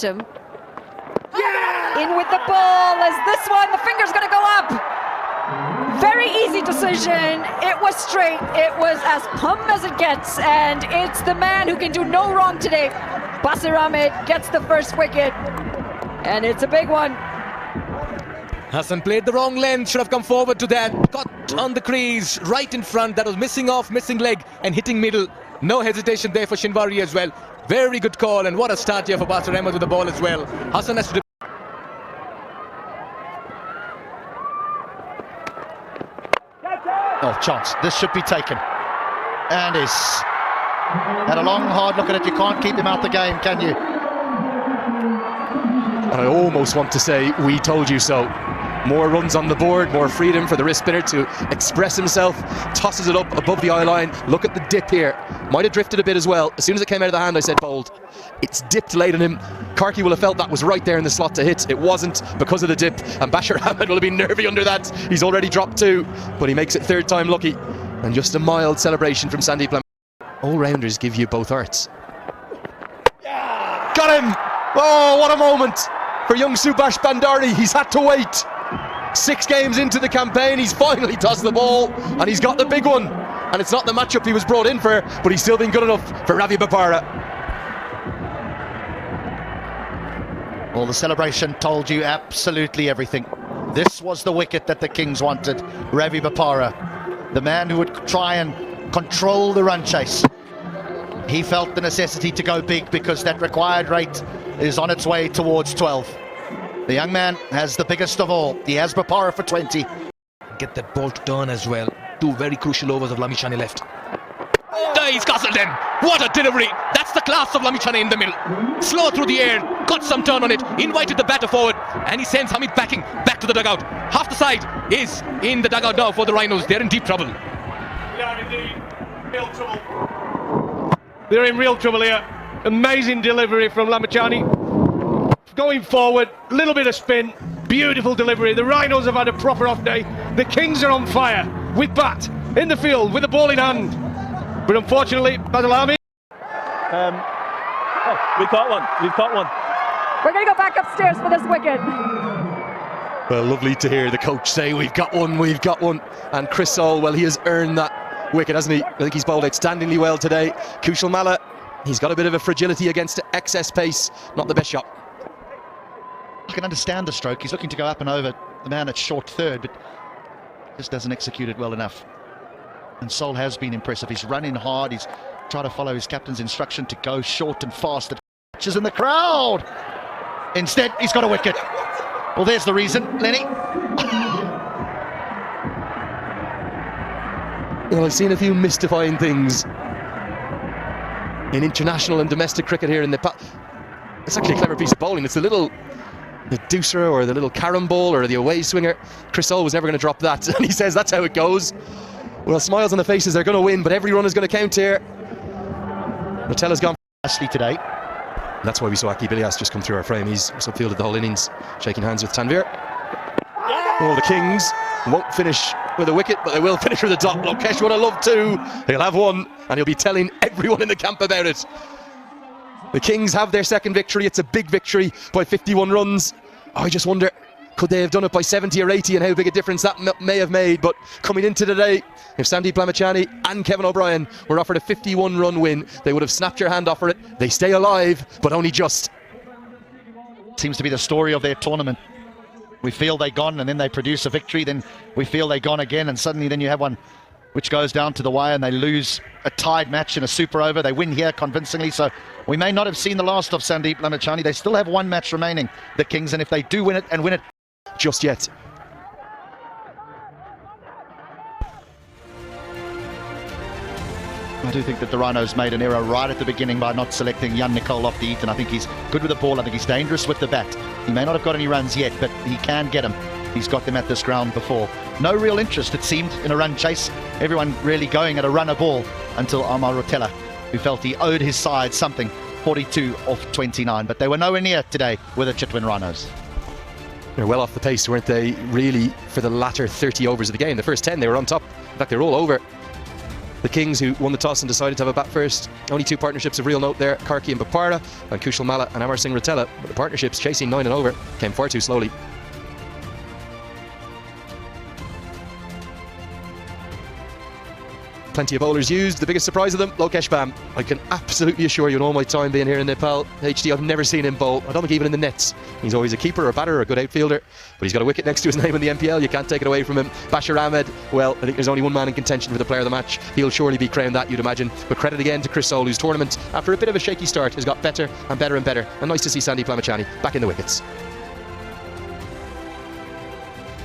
him. In with the ball as this one, the finger's going to go up. Very easy decision. It was straight. It was as plumb as it gets, and it's the man who can do no wrong today. Basir Ahmed gets the first wicket, and it's a big one. Hassan played the wrong length, should have come forward to that. Got on the crease, right in front. That was missing off, missing leg and hitting middle. No hesitation there for Shinwari as well. Very good call, and what a start here for Basir Ahmed with the ball as well. Hassan has to... Oh, chance. This should be taken. And is. Had a long, hard look at it. You can't keep him out the game, can you? And I almost want to say, we told you so. More runs on the board, more freedom for the wrist spinner to express himself. Tosses it up above the eye line. Look at the dip here. Might have drifted a bit as well. As soon as it came out of the hand, I said bold. It's dipped late on him. Karki will have felt that was right there in the slot to hit. It wasn't because of the dip. And Basir Ahmed will have been nervy under that. He's already dropped two, but he makes it third time lucky. And just a mild celebration from Sandeep Lam. All-rounders give you both hearts. Got him! Oh, what a moment for young Subhash Bandari. He's had to wait. 6 games into the campaign, he's finally tossed the ball, and he's got the big one. And it's not the matchup he was brought in for, but he's still been good enough for Ravi Bopara. Well, the celebration told you absolutely everything. This was the wicket that the Kings wanted. Ravi Bopara, the man who would try and control the run chase. He felt the necessity to go big because that required rate is on its way towards 12. The young man has the biggest of all. He has Bopara for 20. Get that ball to turn as well. 2 very crucial overs of Lamichhane left. He's castled them. What a delivery. That's the class of Lamichhane in the middle. Slow through the air, got some turn on it, invited the batter forward, and he sends Hamid backing back to the dugout. Half the side is in the dugout now for the Rhinos. They're in deep trouble. They are indeed. Real trouble. They're in real trouble here. Amazing delivery from Lamichhane. Going forward, little bit of spin, beautiful delivery. The Rhinos have had a proper off day. The Kings are on fire with bat in the field with the ball in hand. But unfortunately, Badalami. We've got one. We've got one. We're going to go back upstairs for this wicket. Well, lovely to hear the coach say, we've got one, we've got one. And Chris Saul, well, he has earned that wicket, hasn't he? I think he's bowled outstandingly well today. Kushal Malla, he's got a bit of a fragility against excess pace. Not the best shot. I can understand the stroke. He's looking to go up and over the man at short third, but just doesn't execute it well enough. And Sol has been impressive. He's running hard. He's trying to follow his captain's instruction to go short and fast. It catches in the crowd. Instead, he's got a wicket. Well, there's the reason, Lenny. Well, I've seen a few mystifying things in international and domestic cricket here in the past. It's actually a clever piece of bowling. It's the deucer or the little carom ball or the away swinger. Chris Saul was never going to drop that, and he says that's how it goes. Well, smiles on the faces, they're going to win, but every run is going to count here. Rotella's gone Ashley today. That's why we saw Akib Ilyas just come through our frame. He's subfielded the whole innings, shaking hands with Tanvir. Well, the Kings won't finish with a wicket, but they will finish with a dot. Lokesh would have loved to. He'll have one, and he'll be telling everyone in the camp about it. The Kings have their second victory. It's a big victory by 51 runs. I just wonder, could they have done it by 70 or 80 and how big a difference that may have made. But coming into today, if Sandeep Lamichhane and Kevin O'Brien were offered a 51-run win, they would have snapped your hand off for it. They stay alive, but only just. Seems to be the story of their tournament. We feel they're gone, and then they produce a victory. Then we feel they're gone again, and suddenly then you have one which goes down to the wire, and they lose a tied match in a super over. They win here convincingly, so we may not have seen the last of Sandeep Lamichhane. They still have one match remaining, the Kings, and if they do win it and win it just yet. I do think that the Rhinos made an error right at the beginning by not selecting Jan Nicole off the Eton. I think he's good with the ball. I think he's dangerous with the bat. He may not have got any runs yet, but he can get them. He's got them at this ground before. No real interest, it seemed, in a run chase. Everyone really going at a runner ball until Amar Rotella, who felt he owed his side something. 42 off 29, but they were nowhere near today with the Chitwan Rhinos. They're well off the pace, weren't they, really, for the latter 30 overs of the game. The first 10, they were on top. In fact, they were all over The Kings, who won the toss and decided to have a bat first. Only 2 partnerships of real note there, Karki and Bapara, and Kushal Malla and Amar Singh Rotella. But the partnerships chasing 9 and over came far too slowly. Plenty of bowlers used. The biggest surprise of them, Lokesh Bam. I can absolutely assure you, in all my time being here in Nepal, HD, I've never seen him bowl. I don't think even in the nets. He's always a keeper or a batter or a good outfielder, but he's got a wicket next to his name in the MPL. You can't take it away from him. Bashir Ahmed, well, I think there's only one man in contention for the player of the match. He'll surely be crowned that, you'd imagine. But credit again to Chris Soule, whose tournament, after a bit of a shaky start, has got better and better and better. And nice to see Sandeep Lamachani back in the wickets.